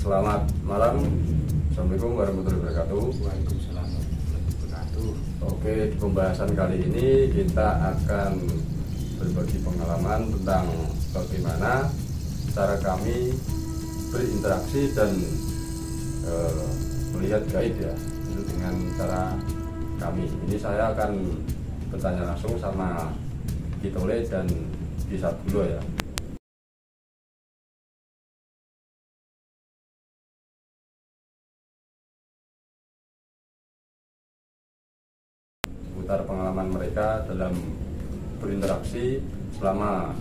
Selamat malam. Assalamualaikum warahmatullahi wabarakatuh. Waalaikumsalam warahmatullahi wabarakatuh. Oke, di pembahasan kali ini kita akan berbagi pengalaman tentang bagaimana cara kami berinteraksi dan melihat gaib ya. Itu dengan cara kami. Ini saya akan bertanya langsung sama Kitole dan Kisardulo ya. Seputar pengalaman mereka dalam berinteraksi selama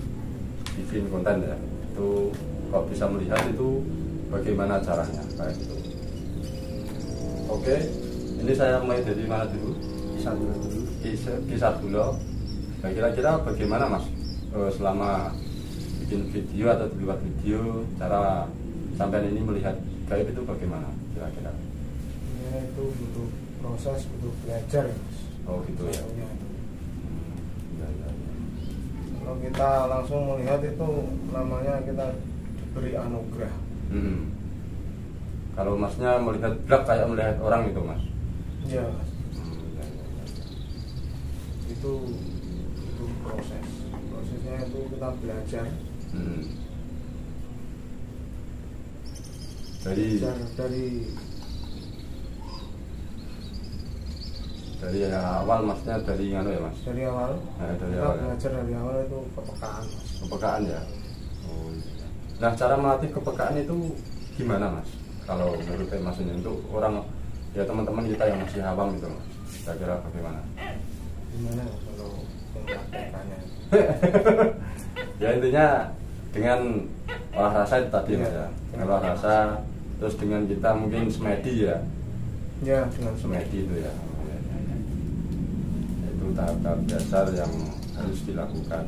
bikin konten ya. Itu kalau bisa melihat itu bagaimana caranya kayak gitu. Oke, ini saya mulai dari mana dulu? Kisardulo. Nah, kira-kira bagaimana Mas selama bikin video atau di luar video, cara sampai ini melihat gaib itu bagaimana kira-kira? Ya, itu butuh proses, butuh belajar ya Mas. Oh gitu ya. Ya. Ya. Kalau kita langsung melihat itu namanya kita diberi anugerah. Kalau Masnya melihat blak kayak melihat orang itu Mas? Ya Mas. Ya. Itu proses. Prosesnya itu kita belajar. Belajar dari awal Masnya dari ya Mas? Dari awal. Dari kita awal. belajar dari awal itu kepekaan Mas. Kepekaan ya. Oh iya. Nah, cara melatih kepekaan itu gimana Mas? Kalau menurut Mas ini untuk orang ya teman-teman kita yang masih awam gitu Mas. Kira-kira bagaimana? Gimana kalau mempraktekannya? Ya intinya dengan olah rasa itu tadi Mas ya. Olah rasa terus dengan kita mungkin semedi ya. Ya, dengan Semedi itu ya. Itu tahap-tahap dasar yang harus dilakukan.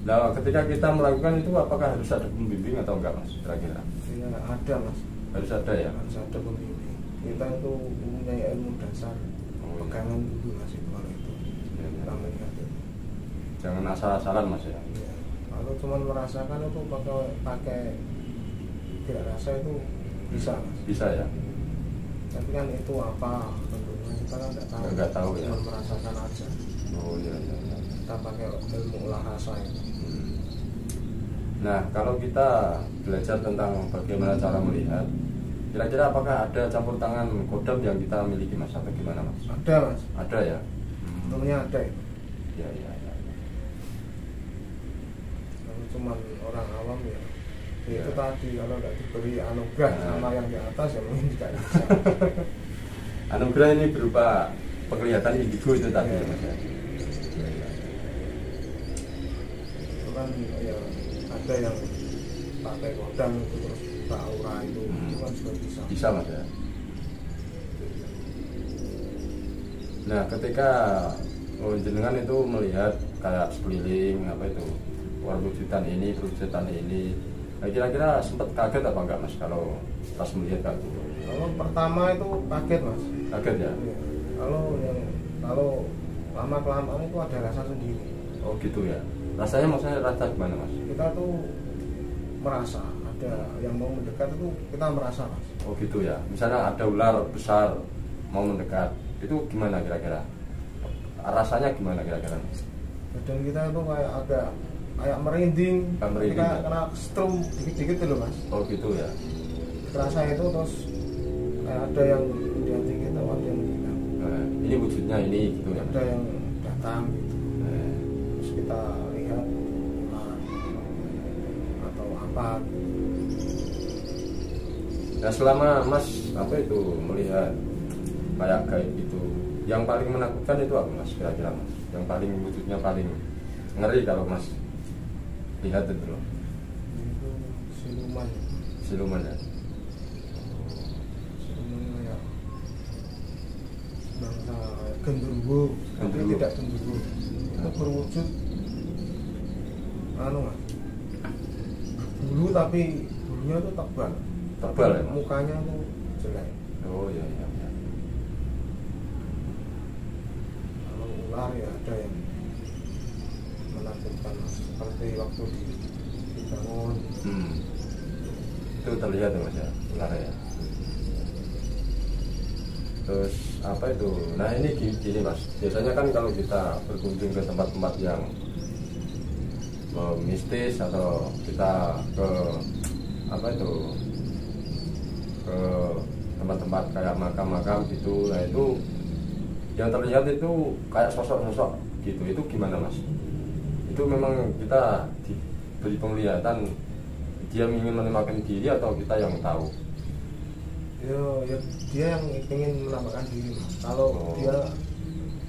Nah, ketika kita melakukan itu apakah harus ada pembimbing atau enggak Mas? Kira-kira? Ya, ada Mas. Harus ada ya. Harus ada pembimbing. Kita itu mempunyai ilmu dasar. Oh, iya. Pegangan dulu Mas itu kalau itu. Ya. Kita melihat itu. Jangan asal-asalan Mas ya. Ya. Kalau cuma merasakan itu pakai tidak rasa itu bisa Mas. Bisa ya. Tapi kan itu apa bentuknya kita kan Nggak tahu ya. Cuma merasakan aja. Oh iya. Kita pakai ilmu olah rasa itu. Nah, kalau kita belajar tentang bagaimana cara melihat, kira-kira apakah ada campur tangan kodam yang kita miliki Mas atau gimana Mas? Ada Mas. Ada ya. Ilmunya ada itu. Ya. Kalau cuma orang awam ya. Ya. Itu tadi kalau nggak diberi anugerah sama yang di atas ya mungkin tidak bisa. Anugerah ini berupa penglihatan indigo itu tadi Ya. Mas ya. Itu kan ya ada yang pakai kodam itu terus aura itu kan juga bisa. Bisa Mas ya. Nah, ketika jenengan itu melihat kayak sekeliling apa itu perwujudan ini, nah, kira-kira sempat kaget apa enggak Mas kalau pas melihat kayak gitu? Kalau pertama itu kaget Mas. Kaget ya? Iya. Kalau lama kelamaan itu ada rasa sendiri. Oh gitu ya. Rasanya maksudnya rasa gimana Mas? Kita tuh merasa ada yang mau mendekat itu kita merasa Mas. Oh gitu ya. Misalnya ada ular besar mau mendekat, itu gimana kira-kira? Rasanya gimana kira-kira? Badan kita itu kayak merinding. Merinding. Kita kena strum dikit-dikit itu loh Mas. Oh gitu ya. Terasa itu terus kayak ada yang di hati kita, ada yang hilang. Nah, ini wujudnya ini gitu ya. Ada yang datang gitu. Nah, Terus kita lihat ular atau apa. nah selama Mas apa itu melihat kayak gaib itu, yang paling menakutkan itu apa Mas kira-kira Mas? Yang paling wujudnya paling ngeri kalau Mas lihat itu loh. Itu siluman. Siluman ya. Siluman kayak bangsa genderuwo, tapi Genderuwo. tidak genderuwo. Itu berwujud Mas. Bulu tapi bulunya itu tebal. Tebal ya Mas? Mukanya itu jelek. Oh iya. Kalau ular ya ada yang menakutkan Mas. Seperti waktu dibangun itu terlihat ya mas ya ular ya. Terus apa itu? Nah ini gini mas, biasanya kan kalau kita berkunjung ke tempat-tempat yang mistis atau kita ke apa itu ke tempat-tempat kayak makam-makam gitu, nah itu yang terlihat itu kayak sosok-sosok gitu, itu gimana mas? Itu memang kita diberi penglihatan dia ingin menampakkan diri atau kita yang tahu? Ya dia yang ingin menampakkan diri mas. Kalau dia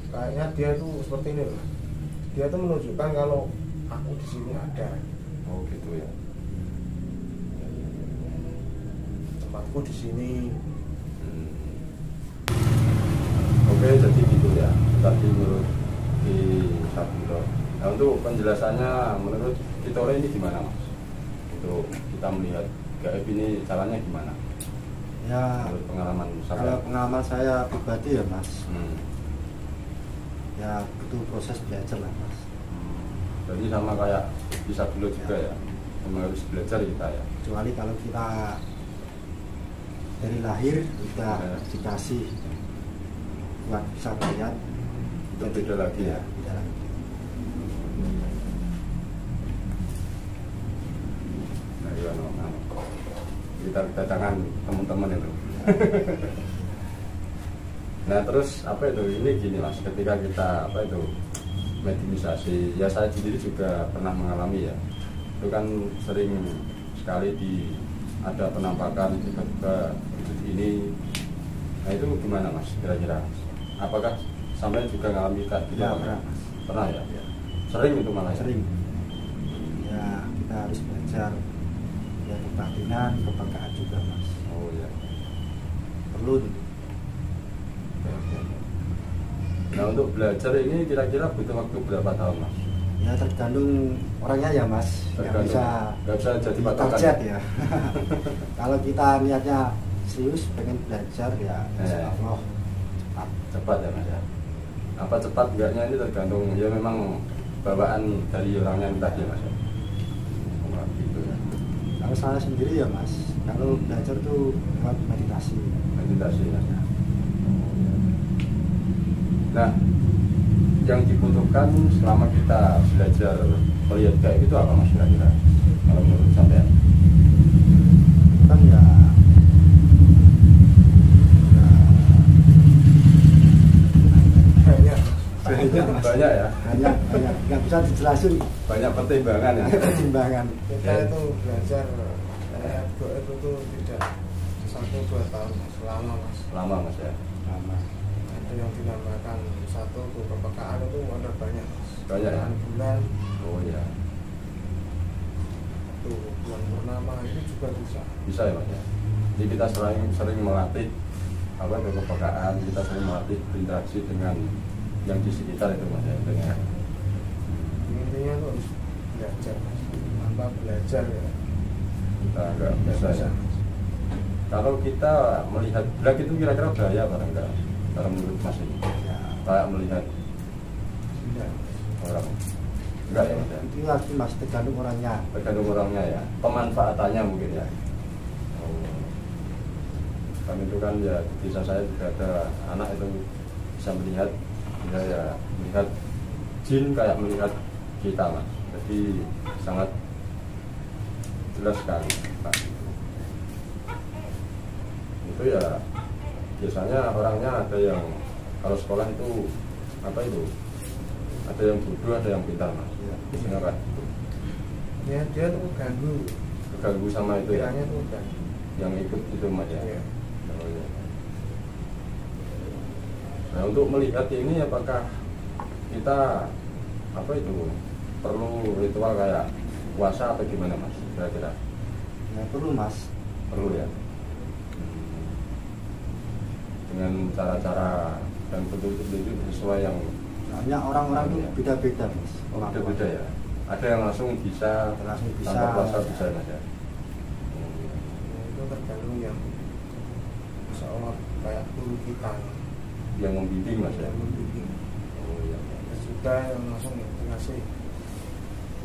kayaknya dia itu seperti ini loh, dia tuh menunjukkan kalau aku di sini ada. Oh gitu ya. Tempatku di sini. Oke, jadi gitu ya. Tadi menurut di Sabilo. Nah untuk penjelasannya menurut Kitore ini gimana mas? Untuk kita melihat gaib ini caranya gimana? Ya, menurut pengalaman saya. Kalau pengalaman saya pribadi ya mas, ya butuh proses belajar lah mas. Jadi sama kayak bisa dulu juga ya, memang harus belajar kita ya. Kecuali kalau kita dari lahir kita dikasih buat bisa melihat, Itu beda lagi ya. beda lagi. Nah, iya, kita kedatangan teman-teman itu. Nah terus apa itu? Ini gini mas, ketika kita apa itu mediumisasi, ya saya sendiri juga pernah mengalami ya. Itu kan sering sekali ada penampakan tiba-tiba wujud ini. Nah itu gimana mas kira-kira? Apakah sampai juga mengalami kayak gitu? Ya, pernah. Pernah ya? Ya. Sering itu malah ya? Sering. Ya kita harus belajar ya kebatinan, kepekaan juga mas. Oh iya. Perlu gitu. Nah untuk belajar ini kira-kira butuh waktu berapa tahun mas? Ya tergantung orangnya ya mas. Tergantung. Nggak bisa jadi patokan. target ya. Kalau kita niatnya serius pengen belajar ya insya Allah cepat. Cepat ya mas ya. Apa cepat enggaknya ini tergantung ya memang bawaan dari orangnya entah ya mas ya. Oh, gitu ya. Kalau saya sendiri ya mas, kalau belajar tuh lewat meditasi. Meditasi ya. Nah, yang dibutuhkan selama kita belajar melihat kayak gitu apa mas kira-kira? Kalau menurut sampean? Kan ya, Banyak. Banyak ya. banyak nggak bisa dijelasin. Banyak pertimbangan ya. Pertimbangan. Kita itu belajar kayak goib itu tidak 1-2 tahun mas, lama mas. Lama mas ya. Lama. Ada yang dinamakan satu tuh kepekaan itu ada banyak mas. Banyak ya? Bulan Oh iya. tuh bulan purnama itu juga bisa. Bisa ya mas ya. Jadi kita sering melatih apa itu kepekaan, kita sering melatih berinteraksi dengan yang di sekitar itu mas ya. Dengan Intinya tuh harus belajar mas. Tanpa belajar ya kita nggak biasa ya. Kalau kita melihat blak itu kira-kira bahaya apa enggak? Kalau menurut mas ini, Ya, kayak melihat tidak. orang enggak ya mas ya? itu lagi mas tergantung orangnya. Tergantung orangnya ya, pemanfaatannya mungkin ya. Oh. Kan itu kan ya di desa saya juga ada anak itu bisa melihat, dia ya melihat jin kayak melihat kita mas. Jadi sangat jelas sekali Pak. Itu ya biasanya orangnya ada yang kalau sekolah itu apa itu? Ada yang bodoh, ada yang pintar mas. Ya. Biasanya kan Dia tuh ganggu. terganggu sama itu ya, Kiranya tuh ganggu. yang ikut itu mas ya. Iya. Oh, iya. Nah untuk melihat ini apakah kita apa itu perlu ritual kayak puasa atau gimana mas? Kira-kira Ya perlu mas. perlu ya. Dengan cara-cara dan betul-betul sesuai yang Soalnya orang-orang itu Ya. beda-beda mas. beda-beda ya. Ada yang langsung bisa, Langsung bisa. tanpa puasa bisa mas ya. Ya, itu tergantung yang seolah kayak guru kita Yang membimbing mas ya. yang membimbing. Oh iya. Ada juga yang langsung dikasih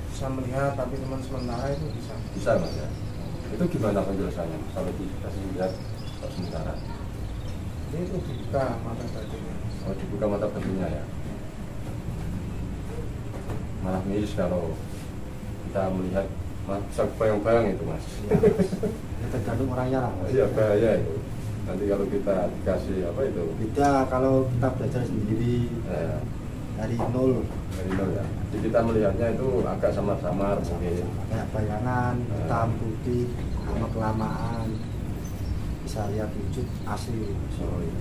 bisa melihat tapi teman sementara itu bisa. Bisa mas ya. Itu gimana penjelasannya Mas? Kalau dikasih lihat sementara? Itu dibuka mata batinnya. Oh, dibuka mata batinnya ya. Malah miris kalau kita melihat, bisa bayang-bayang itu Mas. Ya, ya tergantung orangnya lah. Iya bahaya itu. Nanti kalau kita dikasih apa itu? Beda kalau kita belajar sendiri dari nol. Dari nol ya. Jadi kita melihatnya itu agak samar-samar mungkin. Kayak bayangan, hitam putih, lama kelamaan bisa lihat wujud asli. Oh, iya.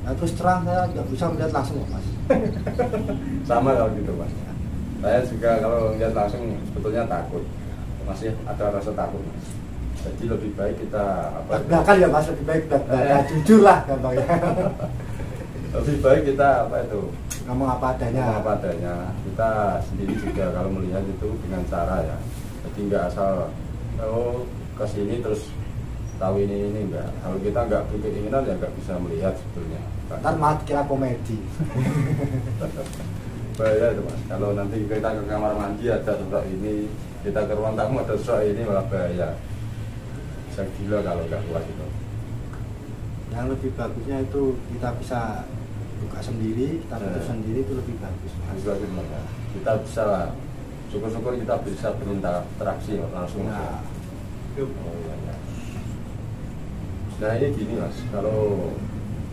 Nah, terus terang saya nggak bisa melihat langsung Mas. Sama kalau gitu Mas. Saya juga kalau lihat langsung sebetulnya takut. Masih ada rasa takut Mas. Jadi lebih baik kita apa? Belakang ya Mas, lebih baik belakang. Jujur lah gampangnya. Lebih baik kita apa itu? Ngomong apa adanya. Ngomong apa adanya. Kita sendiri juga kalau melihat itu dengan cara ya. Jadi nggak asal kesini terus tahu ini enggak. Kalau kita nggak berkeinginan ya nggak bisa melihat sebetulnya. Ntar malah kira komedi. Bahaya itu Mas. Kalau nanti kita ke kamar mandi ada sosok ini, kita ke ruang tamu ada sosok ini, malah bahaya. Bisa gila kalau nggak kuat itu. Yang lebih bagusnya itu kita bisa buka sendiri, kita tutup sendiri itu lebih bagus Mas. Juga gimana? Kita bisa lah. Syukur-syukur kita bisa berinteraksi langsung. Nah, Oh, iya, iya. Nah ini gini Mas, kalau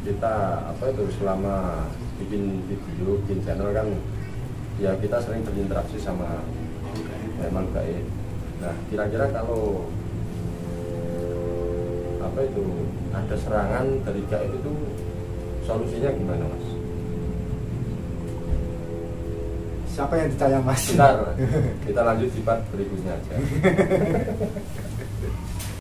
kita apa itu selama bikin video, bikin channel kan ya kita sering berinteraksi sama memang gaib. Nah kira-kira kalau apa itu ada serangan dari gaib itu solusinya gimana Mas? siapa yang ditanya Mas? Bentar, kita lanjut di part berikutnya aja.